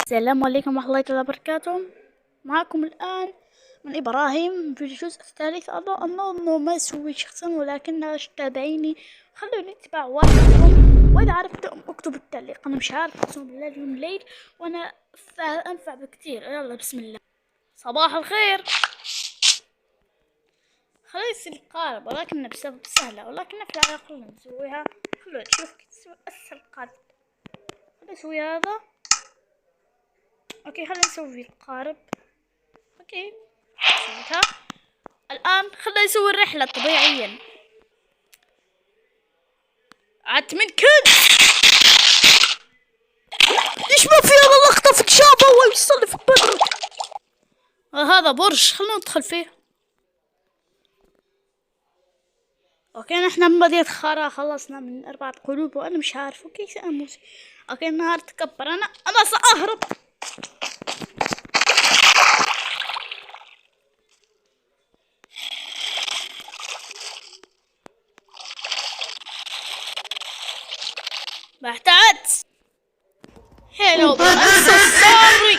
السلام عليكم ورحمة الله تعالى وبركاته. معكم الآن من إبراهيم في الجزء الثالث. أظن ما سويت شخصا ولكن تابعيني، خلوني اتبع واحد منكم، وإذا عرفتم اكتبوا التعليق. أنا مش عارف، أقسم بالله اليوم الليل وأنا أنفع بكتير. يلا بسم الله. صباح الخير. خلينا نصير القارب ولكن بسبب سهلة، ولكن في العادة خلونا نسويها. خلونا نشوف كيف تسوي أسهل قارب. خلينا نسوي هذا. اوكي خلينا نسوي القارب. اوكي سويتها. الان خلينا نسوي الرحلة طبيعيا. عاد من كد ايش ما في هذا اللقطة في تشابه ويصلي في بدر. هذا برج، خلينا ندخل فيه. اوكي نحن من مدينة خارا خلصنا من 4 قلوب وانا مش عارف. اوكي سأموت. اوكي النهار تكبر. انا سأهرب. بعتت. هلو سوري.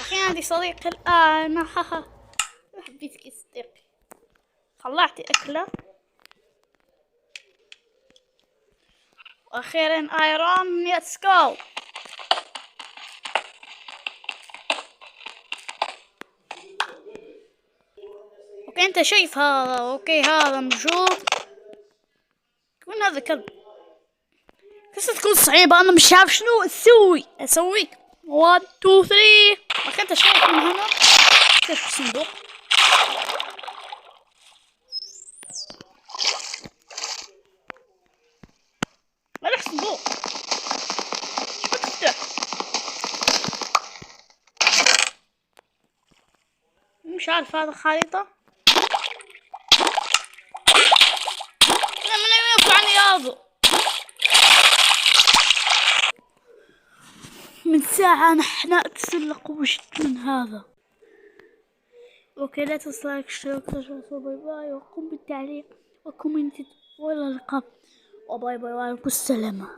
اخي عندي صديق الان. حبيتك يا صديقي. طلعتي اكله واخيرا ايرون. ليتس جو. اوكي انت شايف هذا؟ اوكي هذا موجود. كون هذا كلب. قصة تكون صعيبة. انا مش عارف شنو اسوي. 1 2 3. اوكي انت شايف من هنا كيف صندوق. مالك صندوق. شو بتفتح؟ مش عارف هذا خريطة. انا من وين يطلعني هذا؟ من ساعة نحن أتسلق وجدت من هذا. اوكي لا تنسى لايك اشتراك باي باي وقم بالتعليق وكومنت والى اللقاء وباي باي وعليكم السلامة.